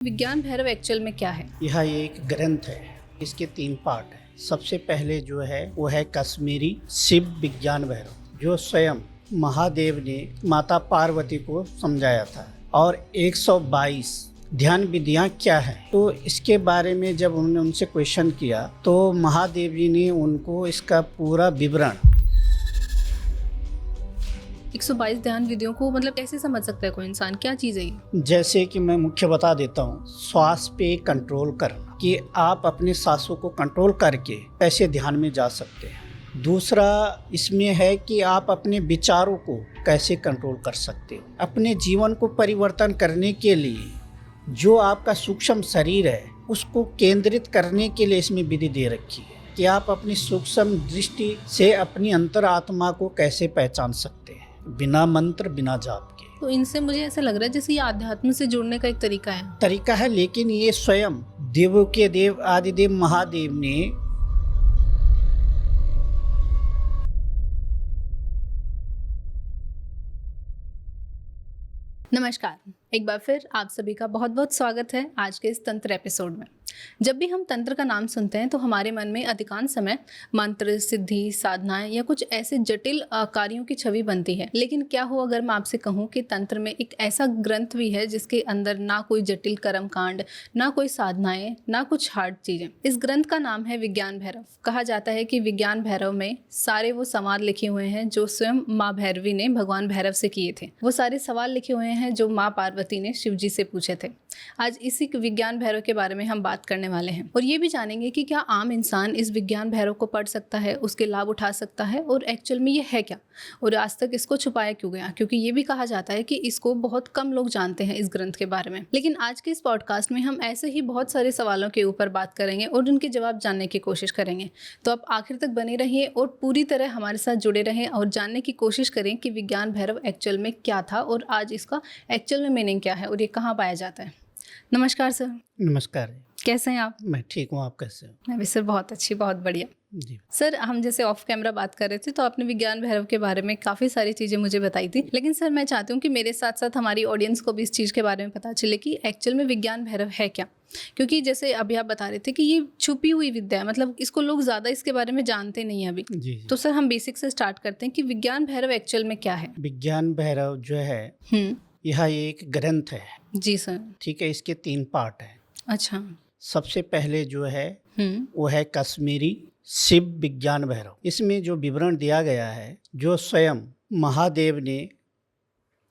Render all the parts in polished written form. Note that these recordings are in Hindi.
विज्ञान भैरव एक्चुअल में क्या है? यह एक ग्रंथ है। इसके 3 पार्ट हैं। सबसे पहले जो है वो है कश्मीरी शिव विज्ञान भैरव, जो स्वयं महादेव ने माता पार्वती को समझाया था। और 122 ध्यान विधियां क्या है, तो इसके बारे में जब उन्होंने उनसे क्वेश्चन किया तो महादेव जी ने उनको इसका पूरा विवरण 122 ध्यान विधियों को मतलब कैसे समझ सकता है कोई इंसान? क्या चीज़ है ये? जैसे कि मैं मुख्य बता देता हूँ, श्वास पे कंट्रोल करना, कि आप अपने सांसों को कंट्रोल करके कैसे ध्यान में जा सकते हैं। दूसरा इसमें है कि आप अपने विचारों को कैसे कंट्रोल कर सकते हो। अपने जीवन को परिवर्तन करने के लिए जो आपका सूक्ष्म शरीर है उसको केंद्रित करने के लिए इसमें विधि दे रखी है कि आप अपनी सूक्ष्म दृष्टि से अपनी अंतरात्मा को कैसे पहचान सकते हैं, बिना मंत्र बिना जाप के। तो इनसे मुझे ऐसा लग रहा है जैसे ये आध्यात्म से जुड़ने का एक तरीका है। लेकिन ये स्वयं देवों के देव आदिदेव महादेव ने नमस्कार, एक बार फिर आप सभी का बहुत बहुत स्वागत है आज के इस तंत्र एपिसोड में। जब भी हम तंत्र का नाम सुनते हैं तो हमारे मन में अधिकांश समय मंत्र, सिद्धि, साधनाएं या कुछ ऐसे जटिल कार्यों की छवि बनती है। लेकिन क्या हो अगर मैं आपसे कहूं कि तंत्र में एक ऐसा ग्रंथ भी है जिसके अंदर ना कोई जटिल कर्म कांड, ना कोई साधनाएं, ना कुछ हार्ड चीजें। इस ग्रंथ का नाम है विज्ञान भैरव। कहा जाता है कि विज्ञान भैरव में सारे वो सवाल लिखे हुए हैं जो स्वयं माँ भैरवी ने भगवान भैरव से किए थे। वो सारे सवाल लिखे हुए हैं जो माँ पार्वती ने शिव जी से पूछे थे। आज इसी विज्ञान भैरव के बारे में हम बात करने वाले हैं और ये भी जानेंगे कि क्या आम इंसान इस विज्ञान भैरव को पढ़ सकता है, उसके लाभ उठा सकता है और एक्चुअल में ये है क्या, और आज तक इसको छुपाया क्यों गया, क्योंकि ये भी कहा जाता है कि इसको बहुत कम लोग जानते हैं इस ग्रंथ के बारे में। लेकिन आज के इस पॉडकास्ट में हम ऐसे ही बहुत सारे सवालों के ऊपर बात करेंगे और उनके जवाब जानने की कोशिश करेंगे। तो आप आखिर तक बने रहिए और पूरी तरह हमारे साथ जुड़े रहें और जानने की कोशिश करें कि विज्ञान भैरव एक्चुअल में क्या था और आज इसका एक्चुअल में मीनिंग क्या है और ये कहाँ पाया जाता है। नमस्कार सर। नमस्कार। कैसे हैं आप? मैं ठीक हूँ, आप कैसे हो? मैं भी सर बहुत अच्छी, बहुत बढ़िया जी। सर, हम जैसे ऑफ कैमरा बात कर रहे थे तो आपने विज्ञान भैरव के बारे में काफ़ी सारी चीज़ें मुझे बताई थी। लेकिन सर मैं चाहती हूँ कि मेरे साथ साथ हमारी ऑडियंस को भी इस चीज़ के बारे में पता चले कि एक्चुअल में विज्ञान भैरव है क्या। क्योंकि जैसे अभी आप बता रहे थे कि ये छुपी हुई विद्या है, मतलब इसको लोग ज़्यादा इसके बारे में जानते नहीं हैं अभी। जी। तो सर हम बेसिक से स्टार्ट करते हैं कि विज्ञान भैरव एक्चुअल में क्या है। विज्ञान भैरव जो है यह एक ग्रंथ है। जी सर। ठीक है, इसके 3 पार्ट हैं। अच्छा। सबसे पहले जो है वो है कश्मीरी शिव विज्ञान भैरव। इसमें जो विवरण दिया गया है, जो स्वयं महादेव ने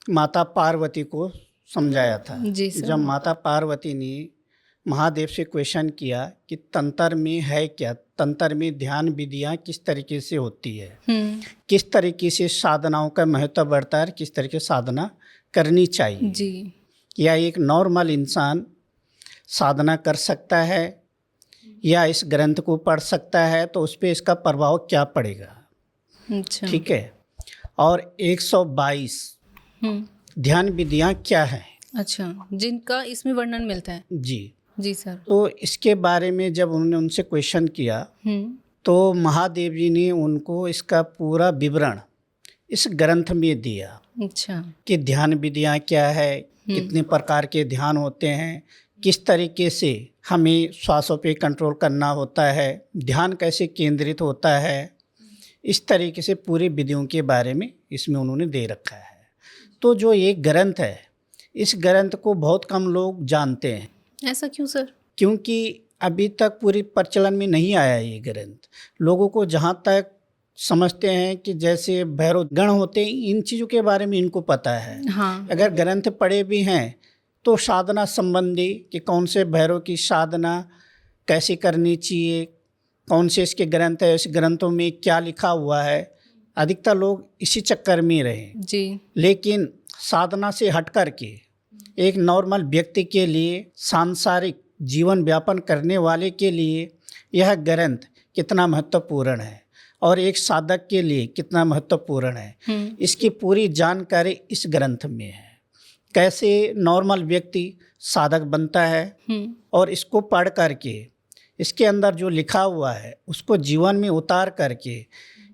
माता पार्वती को समझाया था। जी सर। जब माता पार्वती ने महादेव से क्वेश्चन किया कि तंत्र में है क्या, तंत्र में ध्यान विधियां किस तरीके से होती है, किस तरीके से साधनाओं का महत्व बढ़ता है, किस तरीके से साधना करनी चाहिए जी, या एक नॉर्मल इंसान साधना कर सकता है या इस ग्रंथ को पढ़ सकता है, तो उस पर इसका प्रभाव क्या पड़ेगा। अच्छा। ठीक है। और 122 ध्यान विधियां क्या है। अच्छा, जिनका इसमें वर्णन मिलता है। जी सर। तो इसके बारे में जब उन्होंने उनसे क्वेश्चन किया तो महादेव जी ने उनको इसका पूरा विवरण इस ग्रंथ में दिया। अच्छा। कि ध्यान विधियां क्या है, कितने प्रकार के ध्यान होते हैं, किस तरीके से हमें श्वासों पे कंट्रोल करना होता है, ध्यान कैसे केंद्रित होता है, इस तरीके से पूरी विधियों के बारे में इसमें उन्होंने दे रखा है। तो जो ये ग्रंथ है, इस ग्रंथ को बहुत कम लोग जानते हैं। ऐसा क्यों सर? क्योंकि अभी तक पूरी प्रचलन में नहीं आया ये ग्रंथ। लोगों को जहाँ तक समझते हैं कि जैसे भैरव गण होते हैं, इन चीज़ों के बारे में इनको पता है। हाँ। अगर ग्रंथ पढ़े भी हैं तो साधना संबंधी कि कौन से भैरव की साधना कैसे करनी चाहिए, कौन से इसके ग्रंथ है, इस ग्रंथों में क्या लिखा हुआ है, अधिकतर लोग इसी चक्कर में रहे। जी। लेकिन साधना से हट कर के एक नॉर्मल व्यक्ति के लिए, सांसारिक जीवन व्यापन करने वाले के लिए यह ग्रंथ कितना महत्वपूर्ण है और एक साधक के लिए कितना महत्वपूर्ण है, इसकी पूरी जानकारी इस ग्रंथ में है। कैसे नॉर्मल व्यक्ति साधक बनता है और इसको पढ़ करके इसके अंदर जो लिखा हुआ है उसको जीवन में उतार करके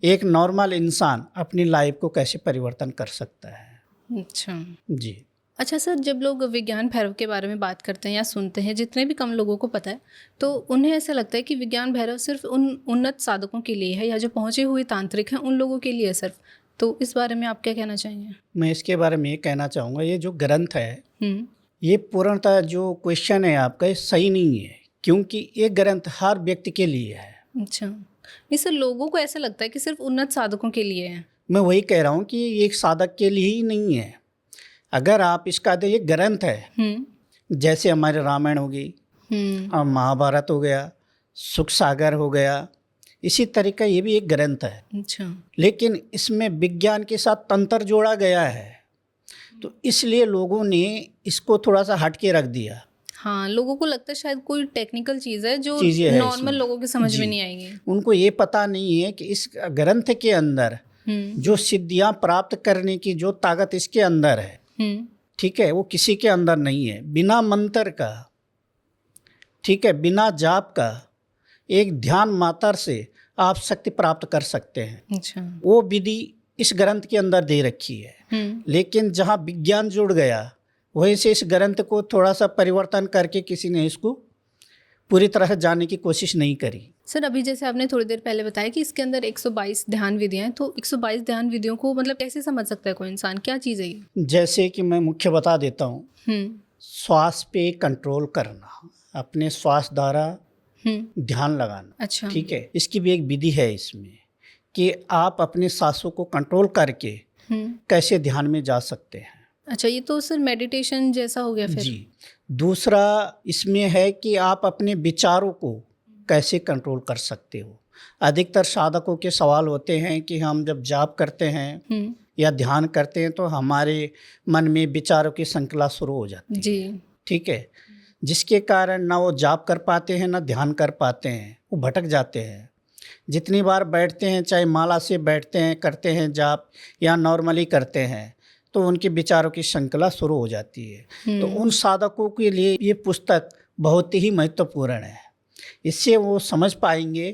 एक नॉर्मल इंसान अपनी लाइफ को कैसे परिवर्तन कर सकता है। अच्छा। जी। अच्छा सर, जब लोग विज्ञान भैरव के बारे में बात करते हैं या सुनते हैं, जितने भी कम लोगों को पता है, तो उन्हें ऐसा लगता है कि विज्ञान भैरव सिर्फ उन उन्नत साधकों के लिए है या जो पहुँचे हुए तांत्रिक हैं उन लोगों के लिए है सिर्फ। तो इस बारे में आप क्या कहना चाहेंगे? मैं इसके बारे में ये कहना चाहूँगा, ये जो ग्रंथ है हम्म। ये पूर्णतः जो क्वेश्चन है आपका ये सही नहीं है, क्योंकि ये ग्रंथ हर व्यक्ति के लिए है। अच्छा, नहीं सर, लोगों को ऐसा लगता है कि सिर्फ उन्नत साधकों के लिए है। मैं वही कह रहा हूँ कि ये एक साधक के लिए ही नहीं है। अगर आप इसका ये ग्रंथ है, जैसे हमारे रामायण होगी और महाभारत हो गया, सुख सागर हो गया, इसी तरीका ये भी एक ग्रंथ है। अच्छा। लेकिन इसमें विज्ञान के साथ तंत्र जोड़ा गया है, तो इसलिए लोगों ने इसको थोड़ा सा हट के रख दिया। हाँ, लोगों को लगता है शायद कोई टेक्निकल चीज़ है जो चीज़ें हैं नॉर्मल इसमें। लोगों के समझ में जी। नहीं आएगी। उनको ये पता नहीं है कि इस ग्रंथ के अंदर जो सिद्धियां प्राप्त करने की जो ताकत इसके अंदर है, ठीक है, वो किसी के अंदर नहीं है। बिना मंत्र का, ठीक है, बिना जाप का, एक ध्यान मात्र से आप शक्ति प्राप्त कर सकते हैं। अच्छा। वो विधि इस ग्रंथ के अंदर दे रखी है। लेकिन जहाँ विज्ञान जुड़ गया, वहीं से इस ग्रंथ को थोड़ा सा परिवर्तन करके किसी ने इसको पूरी तरह से जानने की कोशिश नहीं करी। सर, अभी जैसे आपने थोड़ी देर पहले बताया कि इसके अंदर 122 ध्यान विधियां हैं, तो 122 ध्यान विधियों को मतलब कैसे समझ सकता है कोई इंसान, क्या चीज़ है ये? जैसे कि मैं मुख्य बता देता हूँ, श्वास पे कंट्रोल करना, अपने श्वास द्वारा ध्यान लगाना। अच्छा। ठीक है, इसकी भी एक विधि है इसमें कि आप अपने सांसों को कंट्रोल करके कैसे ध्यान में जा सकते हैं। अच्छा, ये तो सर मेडिटेशन जैसा हो गया फिर। जी। दूसरा इसमें है कि आप अपने विचारों को कैसे कंट्रोल कर सकते हो। अधिकतर साधकों के सवाल होते हैं कि हम जब जाप करते हैं या ध्यान करते हैं तो हमारे मन में विचारों की श्रृंखला शुरू हो जाती है। जी। ठीक है, जिसके कारण ना वो जाप कर पाते हैं ना ध्यान कर पाते हैं, वो भटक जाते हैं। जितनी बार बैठते हैं, चाहे माला से बैठते हैं, करते हैं जाप या नॉर्मली करते हैं, तो उनके विचारों की श्रृंखला शुरू हो जाती है। तो उन साधकों के लिए ये पुस्तक बहुत ही महत्वपूर्ण है। इससे वो समझ पाएंगे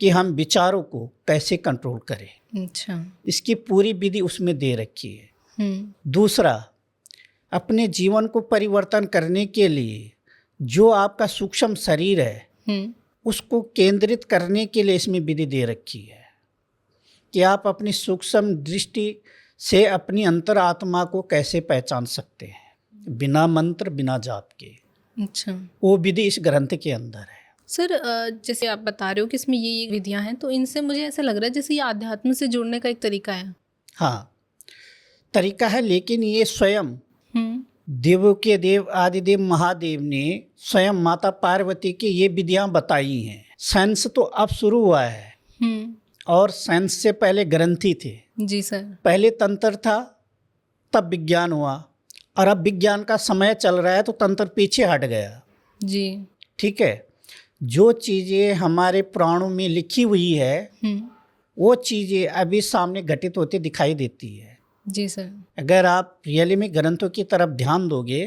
कि हम विचारों को कैसे कंट्रोल करें। अच्छा। इसकी पूरी विधि उसमें दे रखी है। दूसरा, अपने जीवन को परिवर्तन करने के लिए जो आपका सूक्ष्म शरीर है उसको केंद्रित करने के लिए इसमें विधि दे रखी है कि आप अपनी सूक्ष्म दृष्टि से अपनी अंतरात्मा को कैसे पहचान सकते हैं बिना मंत्र बिना जाप के। अच्छा। वो विधि इस ग्रंथ के अंदर है। सर, जैसे आप बता रहे हो कि इसमें ये विधियां हैं, तो इनसे मुझे ऐसा लग रहा है जैसे ये आध्यात्म से जुड़ने का एक तरीका है। हाँ, तरीका है, लेकिन ये स्वयं देवों के देव आदिदेव महादेव ने स्वयं माता पार्वती की ये विधियां बताई हैं। साइंस तो अब शुरू हुआ है और साइंस से पहले ग्रंथी थे। जी सर। पहले तंत्र था, तब विज्ञान हुआ, और अब विज्ञान का समय चल रहा है तो तंत्र पीछे हट गया। जी। ठीक है, जो चीज़ें हमारे पुराणों में लिखी हुई है वो चीज़ें अभी सामने घटित होती दिखाई देती है। जी सर। अगर आप रियली में ग्रंथों की तरफ ध्यान दोगे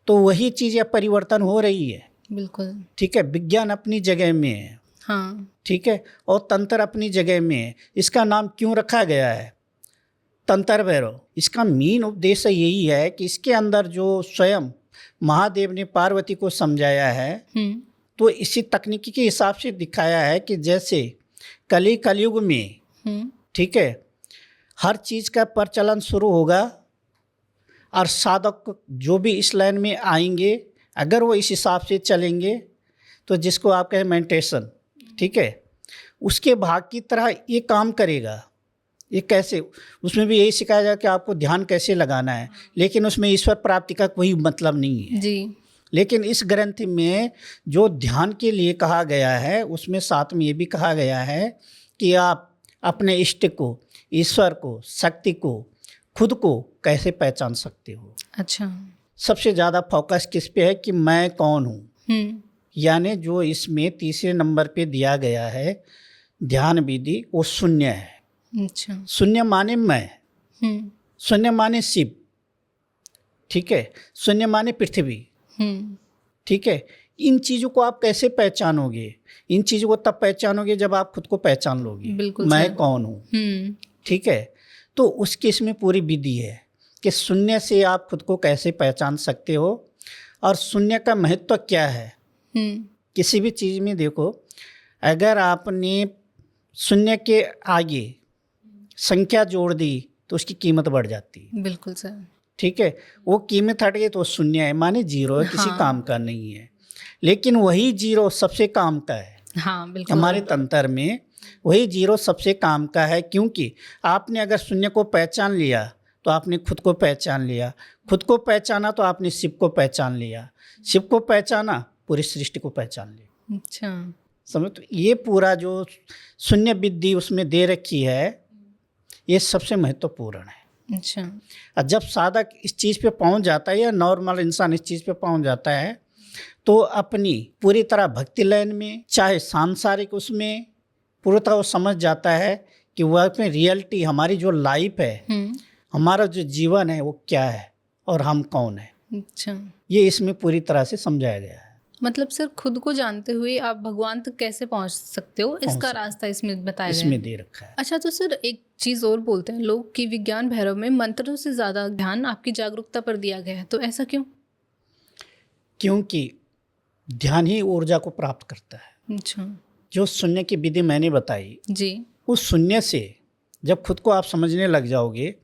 तो वही चीज़ें परिवर्तन हो रही है। बिल्कुल। ठीक है, विज्ञान अपनी जगह में है। हाँ। ठीक है, और तंत्र अपनी जगह में है। इसका नाम क्यों रखा गया है तंत्र भैरव? इसका मेन उद्देश्य यही है कि इसके अंदर जो स्वयं महादेव ने पार्वती को समझाया है तो इसी तकनीकी के हिसाब से दिखाया है कि जैसे कलयुग में, ठीक है, हर चीज़ का प्रचलन शुरू होगा और साधक जो भी इस लाइन में आएंगे अगर वो इस हिसाब से चलेंगे तो जिसको आप कहें मेडिटेशन, ठीक है, उसके भाग की तरह ये काम करेगा। ये कैसे? उसमें भी यही सिखाया जाए कि आपको ध्यान कैसे लगाना है, लेकिन उसमें ईश्वर प्राप्ति का कोई मतलब नहीं है। जी। लेकिन इस ग्रंथ में जो ध्यान के लिए कहा गया है उसमें साथ में ये भी कहा गया है कि आप अपने इष्ट को, ईश्वर को, शक्ति को, खुद को कैसे पहचान सकते हो। अच्छा। सबसे ज़्यादा फोकस किस पे है कि मैं कौन हूँ, यानी जो इसमें तीसरे नंबर पे दिया गया है ध्यान विधि, वो शून्य है। अच्छा। शून्य माने मैं, शून्य माने शिव, ठीक है, शून्य माने पृथ्वी, ठीक है। इन चीज़ों को आप कैसे पहचानोगे? इन चीज़ों को तब पहचानोगे जब आप खुद को पहचान लोगे। बिल्कुल, मैं कौन हूँ, ठीक है। तो उसके इसमें पूरी विधि है कि शून्य से आप खुद को कैसे पहचान सकते हो और शून्य का महत्व क्या है। किसी भी चीज़ में देखो, अगर आपने शून्य के आगे संख्या जोड़ दी तो उसकी कीमत बढ़ जाती है। बिल्कुल सर। ठीक है, वो कीमत हट गई तो वो शून्य है, माने जीरो है, किसी हाँ। काम का नहीं है। लेकिन वही जीरो सबसे काम का है। हाँ बिल्कुल। हमारे तंत्र में वही जीरो सबसे काम का है, क्योंकि आपने अगर शून्य को पहचान लिया तो आपने खुद को पहचान लिया, खुद को पहचाना तो आपने शिव को पहचान लिया, शिव को पहचाना पूरी सृष्टि को पहचान लिया। अच्छा। समझ, तो ये पूरा जो शून्य विद्धि उसमें दे रखी है, ये सबसे महत्वपूर्ण है। अच्छा। और जब साधक इस चीज़ पे पहुंच जाता है या नॉर्मल इंसान इस चीज़ पे पहुंच जाता है तो अपनी पूरी तरह भक्ति लाइन में, चाहे सांसारिक उसमें, पूरी तरह वो समझ जाता है कि वह अपनी रियलिटी, हमारी जो लाइफ है, हमारा जो जीवन है वो क्या है और हम कौन है। अच्छा। ये इसमें पूरी तरह से समझाया गया है। मतलब सर खुद को जानते हुए आप भगवान तक कैसे पहुंच सकते हो, इसका रास्ता इसमें बताया गया है। इसमें दे रखा है। अच्छा, तो सर एक चीज़ और बोलते हैं लोग कि विज्ञान भैरव में मंत्रों से ज़्यादा ध्यान आपकी जागरूकता पर दिया गया है, तो ऐसा क्यों? क्योंकि ध्यान ही ऊर्जा को प्राप्त करता है। अच्छा जो शून्य की विधि मैंने बताई, जी। उस शून्य से जब खुद को आप समझने लग जाओगे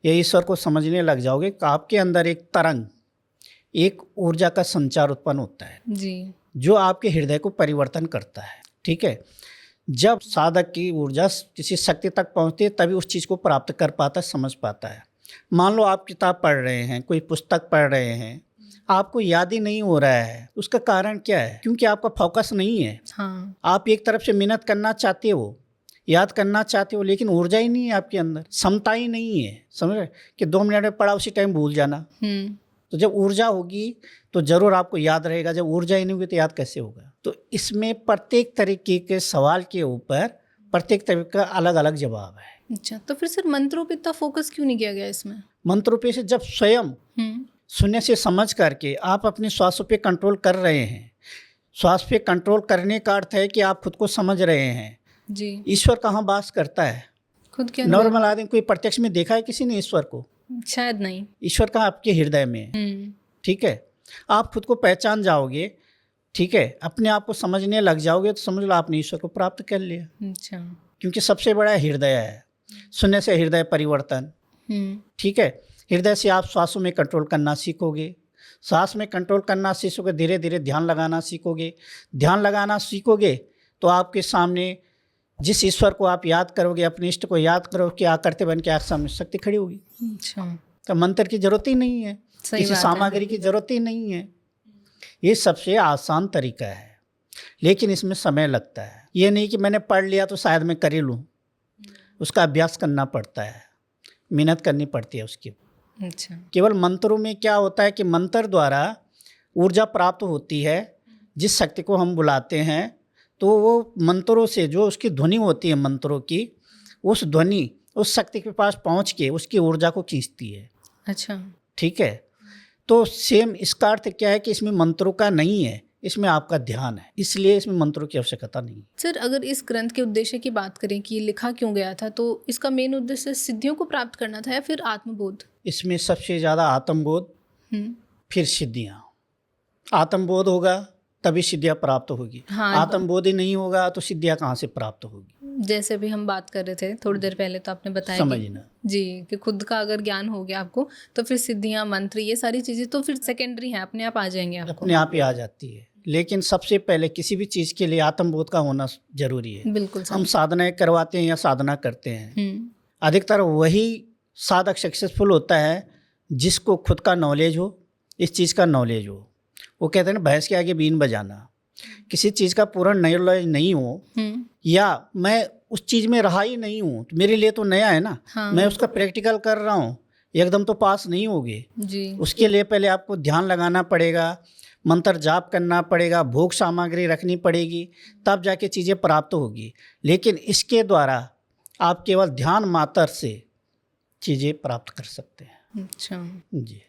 या ईश्वर को समझने लग जाओगे तो आपके अंदर एक तरंग, एक ऊर्जा का संचार उत्पन्न होता है जी। जो आपके हृदय को परिवर्तन करता है। ठीक है, जब साधक की ऊर्जा किसी शक्ति तक पहुंचती है तभी उस चीज़ को प्राप्त कर पाता है, समझ पाता है। मान लो आप किताब पढ़ रहे हैं, कोई पुस्तक पढ़ रहे हैं, आपको याद ही नहीं हो रहा है, उसका कारण क्या है? क्योंकि आपका फोकस नहीं है। हाँ। आप एक तरफ से मेहनत करना चाहते हो, याद करना चाहते हो, लेकिन ऊर्जा ही नहीं है आपके अंदर, क्षमता ही नहीं है। समझ रहे कि 2 मिनट में पढ़ा उसी टाइम भूल जाना। तो जब ऊर्जा होगी तो जरूर आपको याद रहेगा, जब ऊर्जा ही नहीं होगी तो याद कैसे होगा? तो इसमें प्रत्येक तरीके के सवाल के ऊपर प्रत्येक तरीके का अलग अलग जवाब है। अच्छा, तो फिर सर मंत्रों पे इतना फोकस क्यों नहीं किया गया इसमें? मंत्रों पे से जब स्वयं शून्य से समझ करके आप अपने श्वासों पे कंट्रोल कर रहे हैं, श्वास पे कंट्रोल करने का अर्थ है कि आप खुद को समझ रहे हैं जी। ईश्वर कहाँ वास करता है? खुद के अंदर। नॉर्मल आदमी कोई प्रत्यक्ष में देखा है किसी ने ईश्वर को? शायद नहीं। ईश्वर कहाँ? आपके हृदय में है। ठीक है, आप खुद को पहचान जाओगे, ठीक है, अपने आप को समझने लग जाओगे तो समझ लो आपने ईश्वर को प्राप्त कर लिया। अच्छा। क्योंकि सबसे बड़ा हृदय है, शून्य से हृदय परिवर्तन। ठीक है, हृदय से आप श्वासों में कंट्रोल करना सीखोगे, सांस में कंट्रोल करना सीखोगे, धीरे धीरे ध्यान लगाना सीखोगे, ध्यान लगाना सीखोगे तो आपके सामने जिस ईश्वर को आप याद करोगे, अपने इष्ट को याद करोगे, क्या करते बन के आपके सामने शक्ति खड़ी होगी। अच्छा। तो मंत्र की जरूरत ही नहीं है, किसी सामग्री की जरूरत ही नहीं है। ये सबसे आसान तरीका है, लेकिन इसमें समय लगता है। ये नहीं कि मैंने पढ़ लिया तो शायद मैं कर ही लूँ, उसका अभ्यास करना पड़ता है, मेहनत करनी पड़ती है उसकी। अच्छा। केवल मंत्रों में क्या होता है कि मंत्र द्वारा ऊर्जा प्राप्त होती है, जिस शक्ति को हम बुलाते हैं, तो वो मंत्रों से जो उसकी ध्वनि होती है मंत्रों की, उस ध्वनि उस शक्ति के पास पहुंच के उसकी ऊर्जा को खींचती है। अच्छा। ठीक है, तो सेम इसका अर्थ क्या है कि इसमें मंत्रों का नहीं है, इसमें आपका ध्यान है, इसलिए इसमें मंत्रों की आवश्यकता नहीं। सर अगर इस ग्रंथ के उद्देश्य की बात करें कि ये लिखा क्यों गया था, तो इसका मेन उद्देश्य सिद्धियों को प्राप्त करना था या फिर आत्मबोध? इसमें सबसे ज़्यादा आत्मबोध, फिर सिद्धियाँ। आत्मबोध होगा तभी सिद्धियाँ प्राप्त होगी। हाँ, आत्मबोध ही नहीं होगा तो सिद्धियाँ कहाँ से प्राप्त होगी? जैसे अभी हम बात कर रहे थे थोड़ी देर पहले, तो आपने बताया समझना जी कि खुद का अगर ज्ञान हो गया आपको तो फिर सिद्धियाँ, मंत्र, ये सारी चीज़ें तो फिर सेकेंडरी हैं, अपने आप आ जाएंगे आपको, अपने आप ही आ जाती है। लेकिन सबसे पहले किसी भी चीज़ के लिए आत्मबोध का होना जरूरी है। बिल्कुल। हम साधनाएं करवाते हैं या साधना करते हैं, अधिकतर वही साधक सक्सेसफुल होता है जिसको खुद का नॉलेज हो, इस चीज़ का नॉलेज हो। वो कहते हैं ना, भैंस के आगे बीन बजाना। किसी चीज़ का पूरा नॉलेज नहीं हो, या मैं उस चीज़ में रहा ही नहीं हूँ, तो मेरे लिए तो नया है ना। हाँ। मैं उसका प्रैक्टिकल कर रहा हूँ, एकदम तो पास नहीं होगे जी। उसके लिए पहले आपको ध्यान लगाना पड़ेगा, मंत्र जाप करना पड़ेगा, भोग सामग्री रखनी पड़ेगी, तब जाके चीज़ें प्राप्त होगी। लेकिन इसके द्वारा आप केवल ध्यान मात्र से चीज़ें प्राप्त कर सकते हैं। अच्छा जी।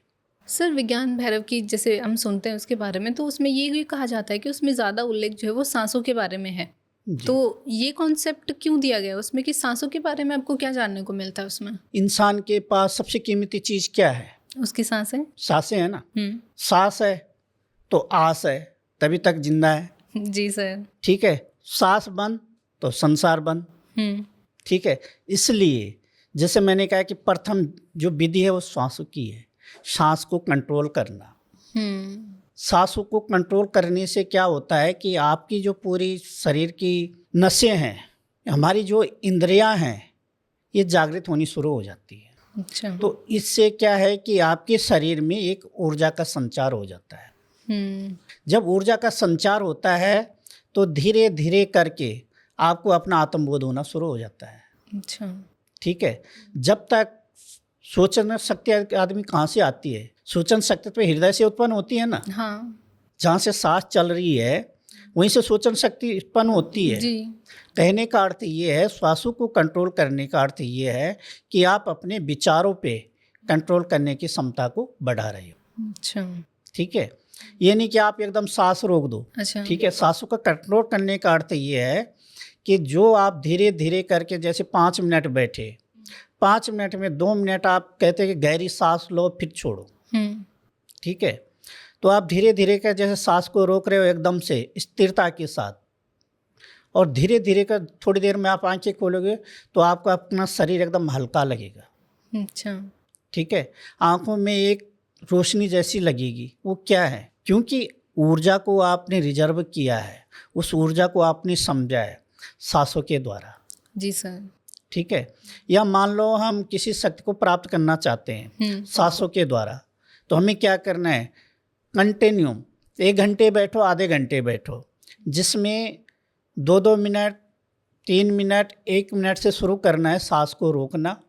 सर विज्ञान भैरव की जैसे हम सुनते हैं उसके बारे में, तो उसमें ये भी कहा जाता है कि उसमें ज़्यादा उल्लेख जो है वो सांसों के बारे में है। जी। तो ये कॉन्सेप्ट क्यों दिया गया उसमें कि सांसों के बारे में आपको क्या जानने को मिलता है उसमें? इंसान के पास सबसे कीमती चीज़ क्या है? उसकी सांसें। सांसें है ना। हम्म। सांस है तो आस है, तभी तक जिंदा है। जी सर। ठीक है, सांस बंद तो संसार बंद। हम्म। ठीक है, इसलिए जैसे मैंने कहा कि प्रथम जो विधि है वो सांसों की है, सांस को कंट्रोल करना। हम्म। सांसों को कंट्रोल करने से क्या होता है कि आपकी जो पूरी शरीर की नसें हैं, हमारी जो इंद्रियां हैं, ये जागृत होनी शुरू हो जाती है। अच्छा। तो इससे क्या है कि आपके शरीर में एक ऊर्जा का संचार हो जाता है। हम्म। जब ऊर्जा का संचार होता है तो धीरे धीरे करके आपको अपना आत्मबोध होना शुरू हो जाता है। अच्छा। ठीक है, जब तक सोचना शक्ति आदमी कहाँ से आती है? सोचन शक्ति तो हृदय से उत्पन्न होती है ना। हाँ जहाँ से सांस चल रही है वहीं से सोचन शक्ति उत्पन्न होती है। जी। कहने का अर्थ ये है, श्वासों को कंट्रोल करने का अर्थ ये है कि आप अपने विचारों पे कंट्रोल करने की क्षमता को बढ़ा रहे हो। अच्छा। ठीक है, ये नहीं कि आप एकदम सांस रोक दो। अच्छा। ठीक है, सांसों का कंट्रोल करने का अर्थ ये है कि जो आप धीरे धीरे करके, जैसे 5 मिनट बैठे, 5 मिनट में 2 मिनट आप कहते हैं कि गहरी सांस लो फिर छोड़ो। ठीक है, तो आप धीरे धीरे कर जैसे सांस को रोक रहे हो एकदम से स्थिरता के साथ, और धीरे धीरे कर थोड़ी देर में आप आंखें खोलोगे तो आपका अपना शरीर एकदम हल्का लगेगा। अच्छा। ठीक है, आंखों में एक रोशनी जैसी लगेगी। वो क्या है? क्योंकि ऊर्जा को आपने रिजर्व किया है, उस ऊर्जा को आपने समझा है सांसों के द्वारा। जी सर। ठीक है, या मान लो हम किसी शक्ति को प्राप्त करना चाहते हैं सांसों के द्वारा, तो हमें क्या करना है? कंटिन्यू 1 घंटे बैठो, आधे घंटे बैठो, जिसमें 2-2 मिनट, 3 मिनट, 1 मिनट से शुरू करना है। सांस को रोकना,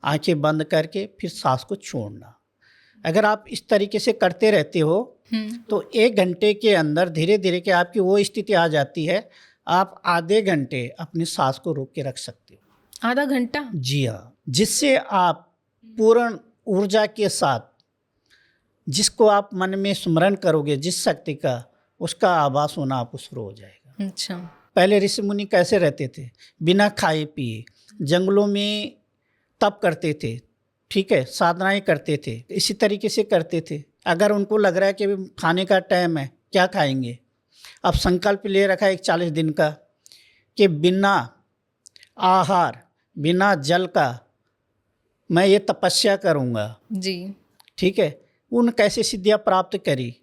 आंखें बंद करके फिर सांस को छोड़ना। अगर आप इस तरीके से करते रहते हो तो 1 घंटे के अंदर धीरे धीरे के आपकी वो स्थिति आ जाती है, आप आधे घंटे अपनी सांस को रोक के रख सकते हो। आधा घंटा? जी हाँ, जिससे आप पूर्ण ऊर्जा के साथ, जिसको आप मन में स्मरण करोगे, जिस शक्ति का, उसका आभास होना आपको शुरू हो जाएगा। अच्छा। पहले ऋषि मुनि कैसे रहते थे? बिना खाए पिए जंगलों में तप करते थे। ठीक है, साधनाएं करते थे, इसी तरीके से करते थे। अगर उनको लग रहा है कि खाने का टाइम है, क्या खाएंगे? अब संकल्प ले रखा है 41 दिन का कि बिना आहार, बिना जल का मैं ये तपस्या करूँगा। जी। ठीक है, उन कैसे सिद्धियाँ प्राप्त करी?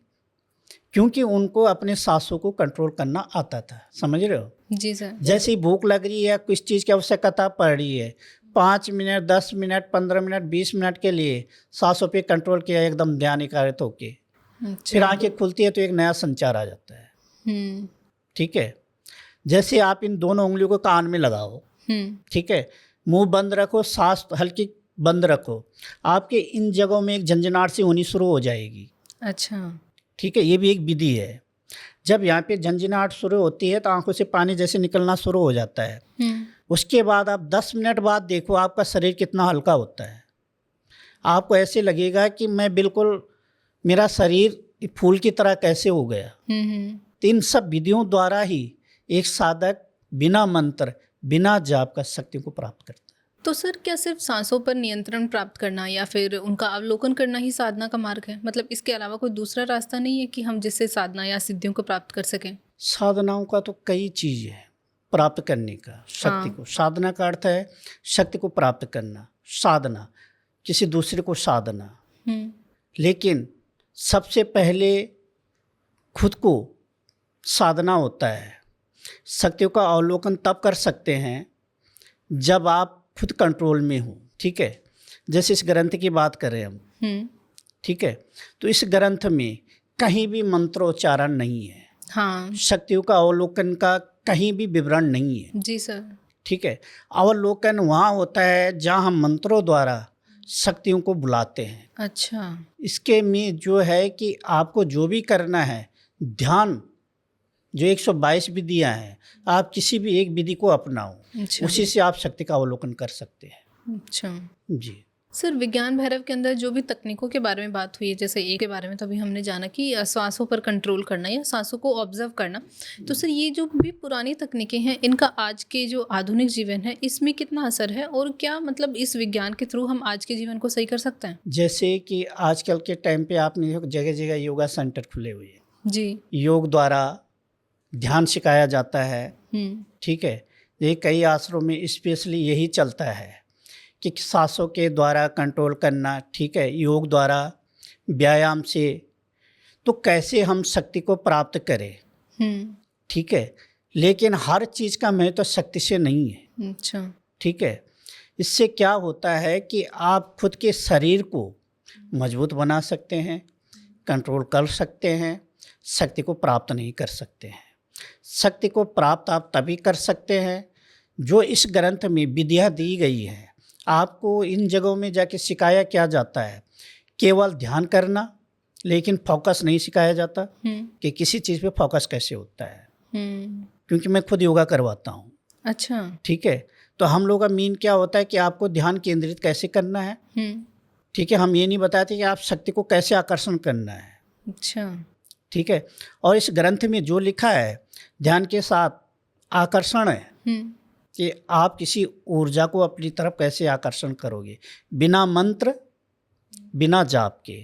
क्योंकि उनको अपने सांसों को कंट्रोल करना आता था। समझ रहे हो? जी सर। जैसे ही भूख लग रही है, किस चीज़ की आवश्यकता पड़ रही है, 5 मिनट, 10 मिनट, 15 मिनट, 20 मिनट के लिए सांसों पे कंट्रोल किया, एकदम ध्यान एकाग्रित होके, फिर आंखें खुलती है तो एक नया संचार आ जाता है। ठीक है, जैसे आप इन दोनों उंगलियों को कान में लगाओ। ठीक है, मुंह बंद रखो, सांस हल्की बंद रखो, आपके इन जगहों में एक झंझनाहट सी होनी शुरू हो जाएगी। अच्छा। ठीक है, ये भी एक विधि है। जब यहाँ पे झंझनाहट शुरू होती है तो आंखों से पानी जैसे निकलना शुरू हो जाता है। उसके बाद आप 10 मिनट बाद देखो आपका शरीर कितना हल्का होता है। आपको ऐसे लगेगा कि मैं बिल्कुल, मेरा शरीर फूल की तरह कैसे हो गया। तो इन सब विधियों द्वारा ही एक साधक बिना मंत्र, बिना जाप का शक्ति को प्राप्त करता है। तो सर, क्या सिर्फ सांसों पर नियंत्रण प्राप्त करना या फिर उनका अवलोकन करना ही साधना का मार्ग है? मतलब इसके अलावा कोई दूसरा रास्ता नहीं है कि हम जिससे साधना या सिद्धियों को प्राप्त कर सकें? साधनाओं का तो कई चीज़ है प्राप्त करने का शक्ति को। साधना का अर्थ है शक्ति को प्राप्त करना, साधना, किसी दूसरे को साधना। लेकिन सबसे पहले खुद को साधना होता है। शक्तियों का अवलोकन तब कर सकते हैं जब आप खुद कंट्रोल में हो। ठीक है, जैसे इस ग्रंथ की बात करें हम। ठीक है, तो इस ग्रंथ में कहीं भी मंत्रोच्चारण नहीं है। हाँ। शक्तियों का अवलोकन का कहीं भी विवरण नहीं है। जी सर। ठीक है, अवलोकन वहाँ होता है जहाँ हम मंत्रों द्वारा शक्तियों को बुलाते हैं। अच्छा। इसके में जो है कि आपको जो भी करना है, ध्यान, जो 122 विधियाँ हैं, आप किसी भी एक विधि को अपनाओ। अच्छा। उसी से आप शक्ति का अवलोकन कर सकते हैं। अच्छा। जी। सर विज्ञान भैरव के अंदर जो भी तकनीकों के बारे में बात हुई है, जैसे एक के बारे में तो अभी हमने जाना कि सांसों पर कंट्रोल करना या सांसों को ऑब्जर्व करना, तो सर ये जो भी पुरानी तकनीकें हैं इनका आज के जो आधुनिक जीवन है इसमें कितना असर है, और क्या मतलब इस विज्ञान के थ्रू हम आज के जीवन को सही कर सकते हैं? जैसे कि आजकल के टाइम पे आपने जगह जगह योगा सेंटर खुले हुए हैं, जी। योग द्वारा ध्यान सिखाया जाता है। हम्म। ठीक है, ये कई आश्रमों में स्पेशली यही चलता है कि सांसों के द्वारा कंट्रोल करना। ठीक है, योग द्वारा, व्यायाम से, तो कैसे हम शक्ति को प्राप्त करें। ठीक है, लेकिन हर चीज़ का महत्व तो शक्ति से नहीं है। अच्छा। ठीक है, इससे क्या होता है कि आप खुद के शरीर को मजबूत बना सकते हैं, कंट्रोल कर सकते हैं, शक्ति को प्राप्त नहीं कर सकते हैं। शक्ति को प्राप्त आप तभी कर सकते हैं जो इस ग्रंथ में विद्या दी गई है। आपको इन जगहों में जाके सिखाया क्या जाता है, केवल ध्यान करना, लेकिन फोकस नहीं सिखाया जाता कि किसी चीज़ पे फोकस कैसे होता है। क्योंकि मैं खुद योगा करवाता हूँ। अच्छा। ठीक है, तो हम लोग का मीन क्या होता है कि आपको ध्यान केंद्रित कैसे करना है। ठीक है, हम ये नहीं बताते कि आप शक्ति को कैसे आकर्षण करना है। अच्छा। ठीक है, और इस ग्रंथ में जो लिखा है ध्यान के साथ आकर्षण है कि आप किसी ऊर्जा को अपनी तरफ कैसे आकर्षण करोगे बिना मंत्र, बिना जाप के।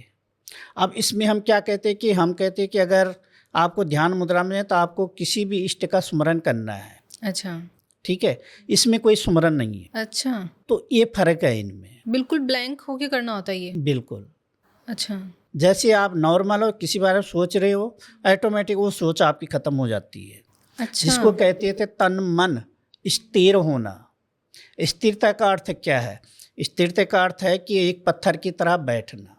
अब इसमें हम क्या कहते हैं कि हम कहते हैं कि अगर आपको ध्यान मुद्रा में है तो आपको किसी भी इष्ट का स्मरण करना है। अच्छा। ठीक है, इसमें कोई स्मरण नहीं है। अच्छा, तो ये फर्क है इनमें। बिल्कुल ब्लैंक होके करना होता है ये? बिल्कुल। अच्छा। जैसे आप नॉर्मल हो, किसी बारे में सोच रहे हो, ऑटोमेटिक वो सोच आपकी खत्म हो जाती है। अच्छा। जिसको कहते थे तन मन स्थिर होना। स्थिरता का अर्थ क्या है? स्थिरता का अर्थ है कि एक पत्थर की तरह बैठना,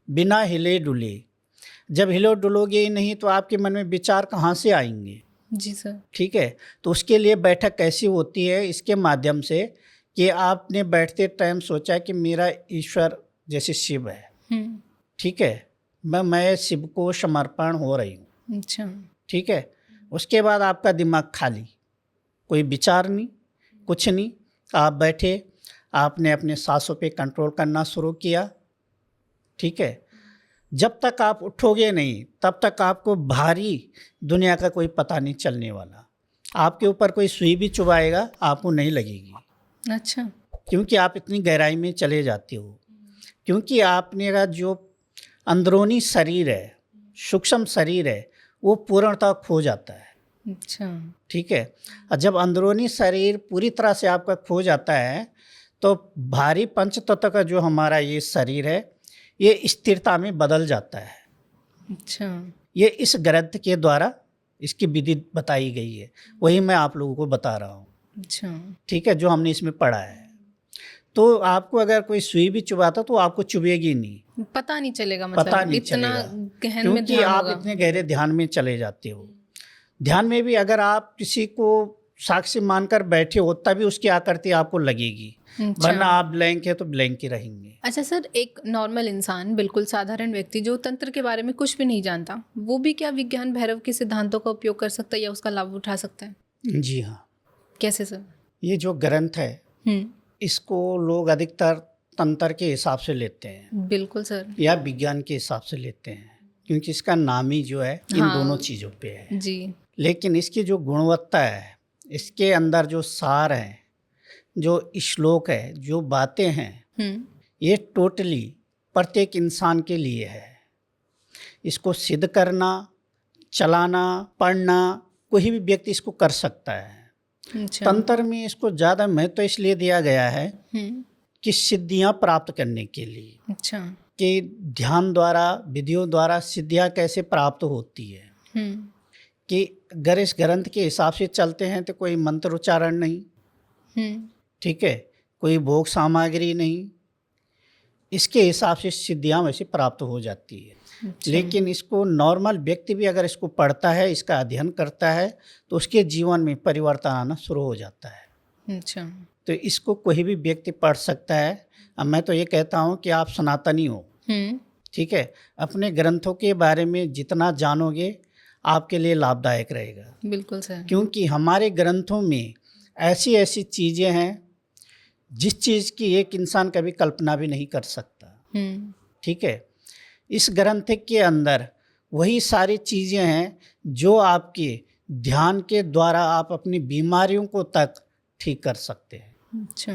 बिना हिले डुले। जब हिलो डुलोगे ही नहीं तो आपके मन में विचार कहाँ से आएंगे? जी सर। ठीक है, तो उसके लिए बैठक कैसी होती है? इसके माध्यम से कि आपने बैठते टाइम सोचा कि मेरा ईश्वर जैसे शिव है। ठीक है, मैं शिव को समर्पण हो रही हूँ। अच्छा। ठीक है, उसके बाद आपका दिमाग खाली, कोई विचार नहीं, कुछ नहीं। आप बैठे, आपने अपने सांसों पे कंट्रोल करना शुरू किया। ठीक है, जब तक आप उठोगे नहीं तब तक आपको भारी दुनिया का कोई पता नहीं चलने वाला। आपके ऊपर कोई सुई भी चुभाएगा आपको नहीं लगेगी। अच्छा। क्योंकि आप इतनी गहराई में चले जाते हो, क्योंकि आपने का जो अंदरूनी शरीर है, सूक्ष्म शरीर है, वो पूर्णतः खो जाता है। अच्छा। ठीक है, और जब अंदरूनी शरीर पूरी तरह से आपका खो जाता है तो भारी पंच तत्व का जो हमारा ये शरीर है ये स्थिरता में बदल जाता है। अच्छा। ये इस ग्रंथ के द्वारा इसकी विधि बताई गई है, वही मैं आप लोगों को बता रहा हूँ। अच्छा। ठीक है, जो हमने इसमें पढ़ा है। तो आपको अगर कोई सुई भी चुभाता तो आपको चुभेगी नहीं, पता नहीं चलेगा, मतलब पता नहीं इतना चलेगा, गहन में क्योंकि ध्यान आप होगा। इतने गहरे ध्यान में चले जाते हो। ध्यान में भी अगर आप किसी को साक्षी मानकर बैठे हो तभी उसकी आकृति आपको लगेगी, वरना आप ब्लैंक है तो ब्लैंक ही रहेंगे। अच्छा सर, एक नॉर्मल इंसान, बिल्कुल साधारण व्यक्ति जो तंत्र के बारे में कुछ भी नहीं जानता, वो भी क्या विज्ञान भैरव के सिद्धांतों का उपयोग कर सकता है या उसका लाभ उठा सकता है? जी हाँ। कैसे सर? ये जो ग्रंथ है इसको लोग अधिकतर तंत्र के हिसाब से लेते हैं। बिल्कुल सर। या विज्ञान के हिसाब से लेते हैं, क्योंकि इसका नाम ही जो है इन दोनों चीज़ों पे है जी। लेकिन इसकी जो गुणवत्ता है, इसके अंदर जो सार है, जो श्लोक है, जो बातें हैं, ये टोटली प्रत्येक इंसान के लिए है। इसको सिद्ध करना, चलाना, पढ़ना कोई भी व्यक्ति इसको कर सकता है। अच्छा। तंत्र में इसको ज़्यादा महत्व इसलिए दिया गया है कि सिद्धियां प्राप्त करने के लिए। अच्छा। कि ध्यान द्वारा, विधियों द्वारा सिद्धियां कैसे प्राप्त होती है। कि अगर इस ग्रंथ के हिसाब से चलते हैं तो कोई मंत्र उच्चारण नहीं, ठीक है, कोई भोग सामग्री नहीं, इसके हिसाब से सिद्धियां वैसे प्राप्त हो जाती है। अच्छा। लेकिन इसको नॉर्मल व्यक्ति भी अगर इसको पढ़ता है, इसका अध्ययन करता है तो उसके जीवन में परिवर्तन आना शुरू हो जाता है। अच्छा। तो इसको कोई भी व्यक्ति पढ़ सकता है। अब मैं तो ये कहता हूँ कि आप सनातनी हो, ठीक है, अपने ग्रंथों के बारे में जितना जानोगे आपके लिए लाभदायक रहेगा। बिल्कुल सर। क्योंकि हमारे ग्रंथों में ऐसी ऐसी चीज़ें हैं जिस चीज़ की एक इंसान कभी कल्पना भी नहीं कर सकता। ठीक है, इस ग्रंथ के अंदर वही सारी चीज़ें हैं जो आपके ध्यान के द्वारा आप अपनी बीमारियों को तक ठीक कर सकते हैं। अच्छा,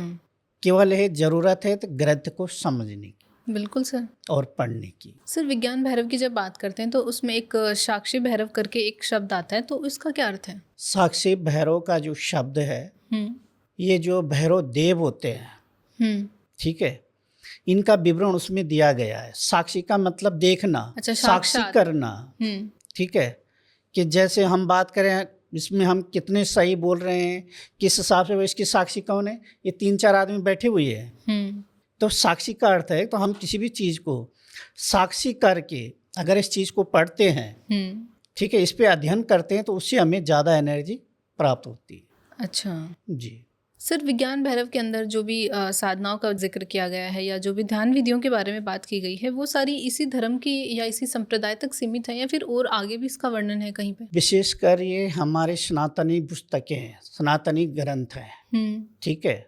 केवल ये ज़रूरत है तो ग्रंथ को समझने की बिल्कुल सर। और पढ़ने की। सर, विज्ञान भैरव की जब बात करते हैं तो उसमें एक साक्षी भैरव करके एक शब्द आता है, तो इसका क्या अर्थ है? साक्षी भैरव का जो शब्द है, ये जो भैरव देव होते हैं, ठीक है, इनका विवरण उसमें दिया गया है। साक्षी का मतलब देखना, अच्छा, साक्षी करना। ठीक है, कि जैसे हम बात करें इसमें हम कितने सही बोल रहे हैं, किस हिसाब से, वो इसकी साक्षी कौन है? ये 3-4 आदमी बैठे हुए हैं। तो साक्षी का अर्थ है तो हम किसी भी चीज़ को साक्षी करके अगर इस चीज़ को पढ़ते हैं, ठीक है, इस पे अध्ययन करते हैं तो उससे हमें ज़्यादा एनर्जी प्राप्त होती है। अच्छा जी सर, विज्ञान भैरव के अंदर जो भी साधनाओं का जिक्र किया गया है या जो भी ध्यान विधियों के बारे में बात की गई है, वो सारी इसी धर्म की या इसी संप्रदाय तक सीमित है या फिर और आगे भी इसका वर्णन है कहीं पे? विशेषकर ये हमारे सनातनी पुस्तकें हैं, सनातनी ग्रंथ हैं। ठीक है,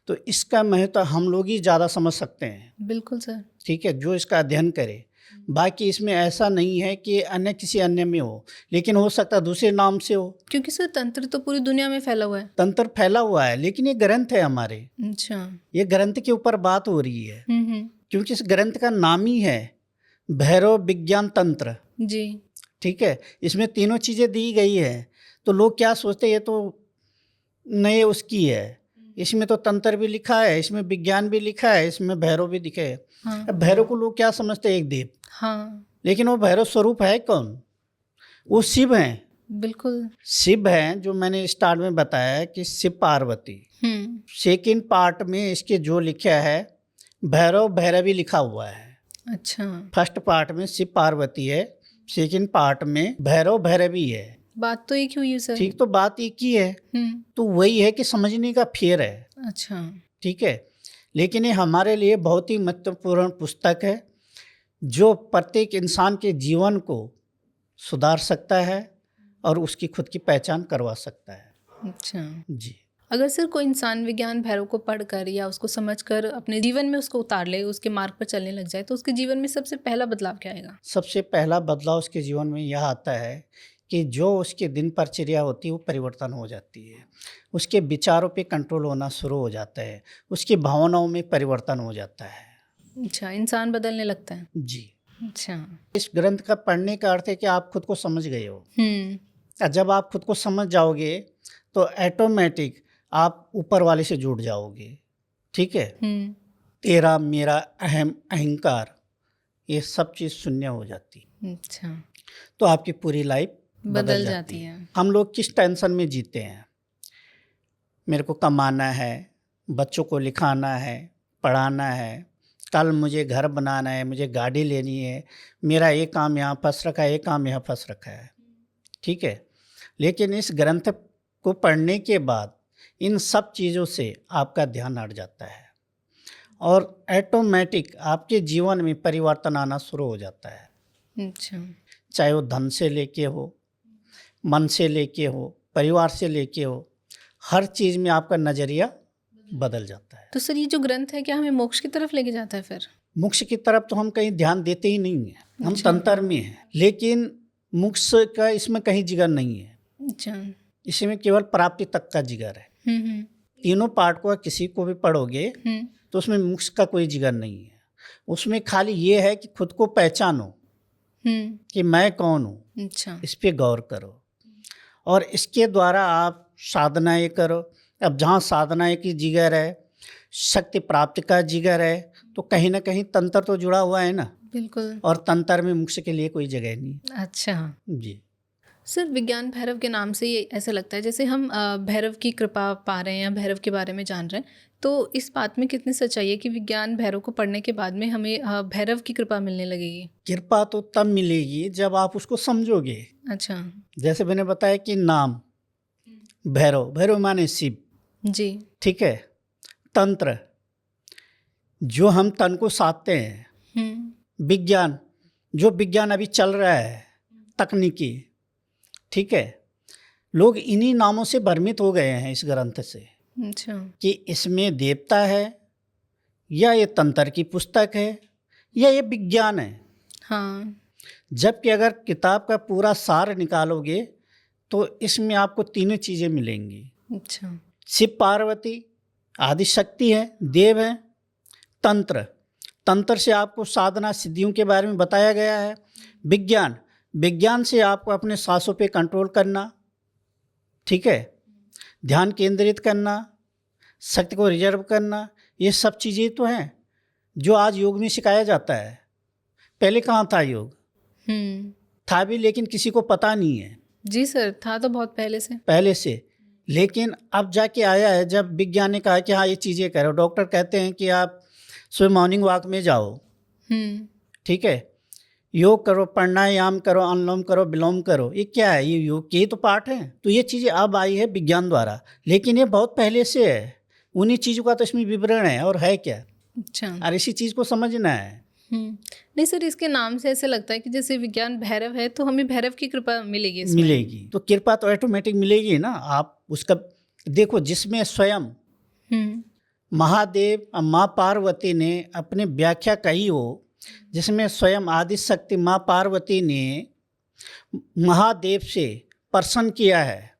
तो इसका महत्व हम लोग ही ज़्यादा समझ सकते हैं। बिल्कुल सर। ठीक है, जो इसका अध्ययन करे। बाकी इसमें ऐसा नहीं है कि अन्य किसी अन्य में हो, लेकिन हो सकता है दूसरे नाम से हो, क्योंकि सर तंत्र तो पूरी दुनिया में फैला हुआ है। तंत्र फैला हुआ है, लेकिन ये ग्रंथ है हमारे। अच्छा, ये ग्रंथ के ऊपर बात हो रही है, क्योंकि इस ग्रंथ का नाम ही है भैरव विज्ञान तंत्र। जी, ठीक है, इसमें तीनों चीज़ें दी गई है। तो लोग क्या सोचते हैं, ये तो नए उसकी है, इसमें तो तंत्र भी लिखा है, इसमें विज्ञान भी लिखा है, इसमें भैरव भी दिखे है। हाँ। अब भैरव को लोग क्या समझते हैं? एक देव। हाँ, लेकिन वो भैरव स्वरूप है कौन? वो शिव हैं। बिल्कुल। शिव हैं, जो मैंने स्टार्ट में बताया कि शिव पार्वती। सेकेंड पार्ट में इसके जो लिखा है भैरव भैरवी लिखा हुआ है। अच्छा, फर्स्ट पार्ट में शिव पार्वती है, सेकेंड पार्ट में भैरव भैरवी है। बात तो एक ही हुई है सर। ठीक, तो बात एक ही है। तो वही है कि समझने का फेर है। अच्छा, ठीक है, लेकिन ये हमारे लिए बहुत ही महत्वपूर्ण पुस्तक है जो प्रत्येक इंसान के जीवन को सुधार सकता है और उसकी खुद की पहचान करवा सकता है। अच्छा जी, अगर सर कोई इंसान विज्ञान भैरव को पढ़कर या उसको समझकर अपने जीवन में उसको उतार ले, उसके मार्ग पर चलने लग जाए, तो उसके जीवन में सबसे पहला बदलाव क्या आएगा? सबसे पहला बदलाव उसके जीवन में यह आता है कि जो उसकी दिनचर्या होती है वो परिवर्तन हो जाती है। उसके विचारों पे कंट्रोल होना शुरू हो जाता है, उसकी भावनाओं में परिवर्तन हो जाता है। अच्छा, इंसान बदलने लगता है। जी। अच्छा, इस ग्रंथ का पढ़ने का अर्थ है कि आप खुद को समझ गए हो। और जब आप खुद को समझ जाओगे तो ऑटोमेटिक आप ऊपर वाले से जुड़ जाओगे। ठीक है, तेरा मेरा अहम अहंकार ये सब चीज़ शून्य हो जाती। अच्छा, तो आपकी पूरी लाइफ बदल जाती है। हम लोग किस टेंशन में जीते हैं? मेरे को कमाना है, बच्चों को लिखाना है, पढ़ाना है, कल मुझे घर बनाना है, मुझे गाड़ी लेनी है, मेरा ये काम यहाँ फंस रखा है, ये काम यहाँ फंस रखा है। ठीक है, लेकिन इस ग्रंथ को पढ़ने के बाद इन सब चीज़ों से आपका ध्यान हट जाता है और ऑटोमेटिक आपके जीवन में परिवर्तन आना शुरू हो जाता है। अच्छा, चाहे वो धन से लेके हो, मन से लेके हो, परिवार से लेके हो, हर चीज़ में आपका नज़रिया बदल जाता है। तो सर ये जो ग्रंथ है क्या हमें मोक्ष की तरफ लेके जाता है फिर? मोक्ष की तरफ तो हम कहीं ध्यान देते ही नहीं हैं, हम तंत्र में हैं, लेकिन मोक्ष का इसमें कहीं जिगर नहीं है। अच्छा, इसमें केवल प्राप्ति तक का जिगर है। तीनों पार्ट को किसी को भी पढ़ोगे तो उसमें मोक्ष का कोई जिगर नहीं है। उसमें खाली ये है कि खुद को पहचानो कि मैं कौन हूँ। अच्छा, इस पे गौर करो और इसके द्वारा आप साधनाएँ करो। अब जहाँ साधनाएँ की जिगर है, शक्ति प्राप्ति का जिगर है, तो कहीं ना कहीं तंत्र तो जुड़ा हुआ है ना। बिल्कुल। और तंत्र में मोक्ष के लिए कोई जगह नहीं। अच्छा जी सर, विज्ञान भैरव के नाम से ये ऐसा लगता है जैसे हम भैरव की कृपा पा रहे हैं या भैरव के बारे में जान रहे हैं, तो इस बात में कितनी सच्चाई है कि विज्ञान भैरव को पढ़ने के बाद में हमें भैरव की कृपा मिलने लगेगी? कृपा तो तब मिलेगी जब आप उसको समझोगे। अच्छा, जैसे मैंने बताया कि नाम भैरव, भैरव माने शिव। जी, ठीक है, तंत्र जो हम तन को साधते हैं, विज्ञान जो विज्ञान अभी चल रहा है, तकनीकी। ठीक है, लोग इन्हीं नामों से भ्रमित हो गए हैं इस ग्रंथ से। अच्छा। कि इसमें देवता है या ये तंत्र की पुस्तक है या ये विज्ञान है। हाँ। जबकि अगर किताब का पूरा सार निकालोगे तो इसमें आपको तीनों चीज़ें मिलेंगी। अच्छा। शिव पार्वती आदिशक्ति है, देव है। तंत्र, तंत्र से आपको साधना सिद्धियों के बारे में बताया गया है। विज्ञान, विज्ञान से आपको अपने सांसों पे कंट्रोल करना, ठीक है, ध्यान केंद्रित करना, शक्ति को रिजर्व करना, ये सब चीज़ें तो हैं जो आज योग में सिखाया जाता है। पहले कहाँ था योग? था भी, लेकिन किसी को पता नहीं है। जी सर, था तो बहुत पहले से, लेकिन अब जाके आया है जब विज्ञान ने कहा कि हाँ ये चीज़ें करो। डॉक्टर कहते हैं कि आप सुबह मॉर्निंग वॉक में जाओ, ठीक है, योग करो, प्राणायाम करो, अनुलोम करो, विलोम करो। ये क्या है? ये योग के तो पार्ट है। तो ये चीज़ें अब आई है विज्ञान द्वारा, लेकिन ये बहुत पहले से है। उन्हीं चीज़ों का तो इसमें विवरण है और है क्या। अच्छा। और इसी चीज़ को समझना है। नहीं सर, इसके नाम से ऐसे लगता है कि जैसे विज्ञान भैरव है तो हमें भैरव की कृपा मिलेगी इसमें। मिलेगी तो कृपा तो ऑटोमेटिक मिलेगी ना। आप उसका देखो, जिसमें स्वयं महादेव और माँ पार्वती ने अपनी व्याख्या कही हो, जिसमें स्वयं आदिशक्ति माँ पार्वती ने महादेव से प्रश्न किया है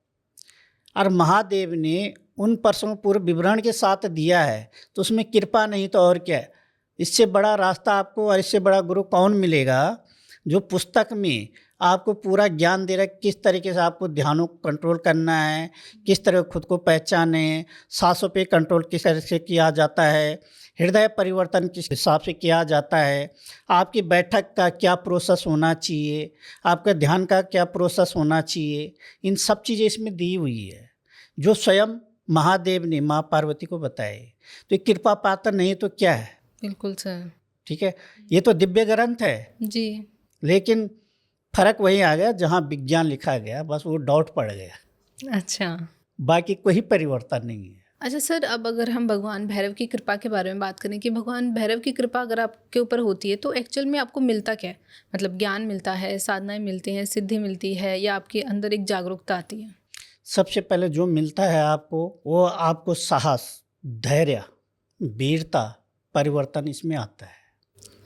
और महादेव ने उन प्रश्नों पूरे विवरण के साथ दिया है, तो उसमें कृपा नहीं तो और क्या है। इससे बड़ा रास्ता आपको और इससे बड़ा गुरु कौन मिलेगा जो पुस्तक में आपको पूरा ज्ञान दे रहा है, किस तरीके से आपको ध्यानों को कंट्रोल करना है, किस तरह खुद को पहचाने, सांसों पे कंट्रोल किस तरह से किया जाता है, हृदय परिवर्तन किस हिसाब से किया जाता है, आपकी बैठक का क्या प्रोसेस होना चाहिए, आपका ध्यान का क्या प्रोसेस होना चाहिए। इन सब चीज़ें इसमें दी हुई है जो स्वयं महादेव ने माँ पार्वती को बताए। तो ये कृपा पात्र नहीं तो क्या है। बिल्कुल सर। ठीक है, ये तो दिव्य ग्रंथ है जी, लेकिन फर्क वही आ गया जहाँ विज्ञान लिखा गया, बस वो डॉट पड़ गया। अच्छा। बाकी कोई परिवर्तन नहीं है। अच्छा सर, अब अगर हम भगवान भैरव की कृपा के बारे में बात करें कि भगवान भैरव की कृपा अगर आपके ऊपर होती है तो एक्चुअल में आपको मिलता क्या है? मतलब ज्ञान मिलता है, साधनाएं मिलती हैं, सिद्धि मिलती है, या आपके अंदर एक जागरूकता आती है? सबसे पहले जो मिलता है आपको, वो आपको साहस, धैर्य, वीरता, परिवर्तन इसमें आता है।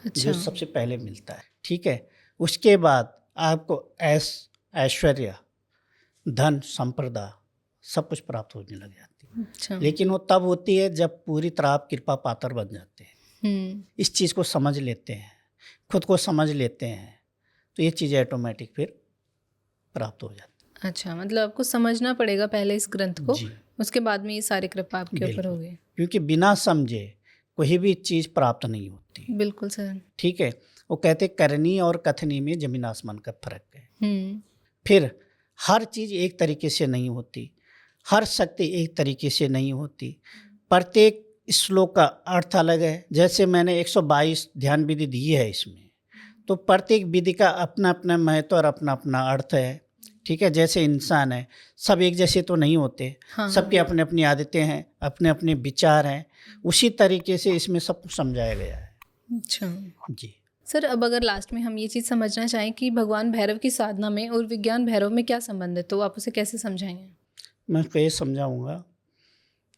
अच्छा। जो सबसे पहले मिलता है, ठीक है। उसके बाद आपको ऐश्वर्य, धन, संपदा सब कुछ प्राप्त होने लग जाती है। अच्छा। लेकिन वो तब होती है जब पूरी तरह आप कृपा पात्र बन जाते हैं, इस चीज़ को समझ लेते हैं, खुद को समझ लेते हैं, तो ये चीज़ें ऑटोमेटिक फिर प्राप्त हो जाती है। अच्छा, मतलब आपको समझना पड़ेगा पहले इस ग्रंथ को, जी, उसके बाद में ये सारी कृपा आपके ऊपर बिल्कुल। होगी। क्योंकि बिना समझे कोई भी चीज़ प्राप्त नहीं होती। बिल्कुल सर। ठीक है, वो कहते करनी और कथनी में जमीन आसमान का फर्क है। हम्म। फिर हर चीज़ एक तरीके से नहीं होती, हर शक्ति एक तरीके से नहीं होती, प्रत्येक श्लोक का अर्थ अलग है। जैसे मैंने 122 ध्यान विधि दी है इसमें, तो प्रत्येक विधि का अपना अपना महत्व और अपना अपना अर्थ है। ठीक है, जैसे इंसान है, सब एक जैसे तो नहीं होते। हाँ। सबकी अपनी अपनी आदतें हैं, अपने अपने विचार हैं, उसी तरीके से इसमें सब कुछ समझाया गया है। अच्छा जी सर, अब अगर लास्ट में हम ये चीज़ समझना चाहें कि भगवान भैरव की साधना में और विज्ञान भैरव में क्या संबंध है, तो आप उसे कैसे समझाएंगे? मैं तो ये समझाऊंगा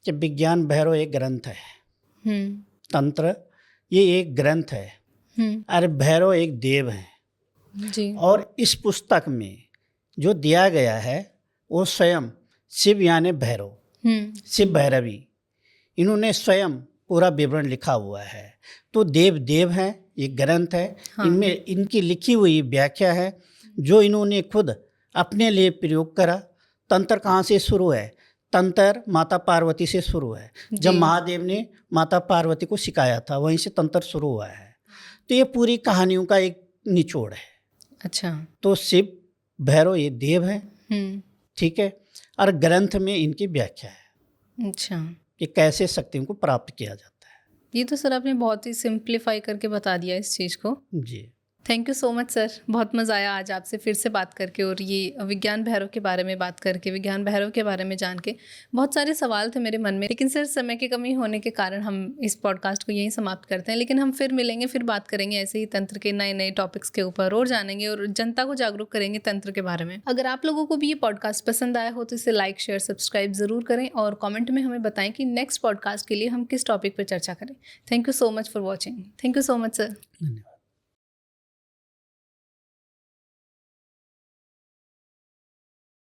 कि विज्ञान भैरव एक ग्रंथ है, तंत्र ये एक ग्रंथ है, और भैरव एक देव है। जी। और इस पुस्तक में जो दिया गया है वो स्वयं शिव यानी भैरव, शिव भैरवी, इन्होंने स्वयं पूरा विवरण लिखा हुआ है। तो देव देव हैं, ये ग्रंथ है। हाँ। इनमें इनकी लिखी हुई व्याख्या है जो इन्होंने खुद अपने लिए प्रयोग करा। तंत्र कहाँ से शुरू है? तंत्र माता पार्वती से शुरू है। जब महादेव ने माता पार्वती को सिखाया था, वहीं से तंत्र शुरू हुआ है। तो ये पूरी कहानियों का एक निचोड़ है। अच्छा। तो शिव भैरव ये देव हैं, ठीक है, और ग्रंथ में इनकी व्याख्या है। अच्छा, कि कैसे शक्तियों को प्राप्त किया जाता है। ये तो सर आपने बहुत ही सिंप्लीफाई करके बता दिया इस चीज़ को। जी, thank you so much sir, बहुत मज़ा आया आज आपसे फिर से बात करके और ये विज्ञान भैरव के बारे में बात करके, विज्ञान भैरव के बारे में जान के। बहुत सारे सवाल थे मेरे मन में, लेकिन सर समय की कमी होने के कारण हम इस पॉडकास्ट को यहीं समाप्त करते हैं। लेकिन हम फिर मिलेंगे, फिर बात करेंगे ऐसे ही तंत्र के नए नए टॉपिक्स के ऊपर और जानेंगे और जनता को जागरूक करेंगे तंत्र के बारे में। अगर आप लोगों को भी ये पॉडकास्ट पसंद आया हो तो इसे लाइक शेयर सब्सक्राइब ज़रूर करें और कॉमेंट में हमें बताएं कि नेक्स्ट पॉडकास्ट के लिए हम किस टॉपिक पर चर्चा करें। Thank you so much for watching. Thank you so much sir. धन्यवाद।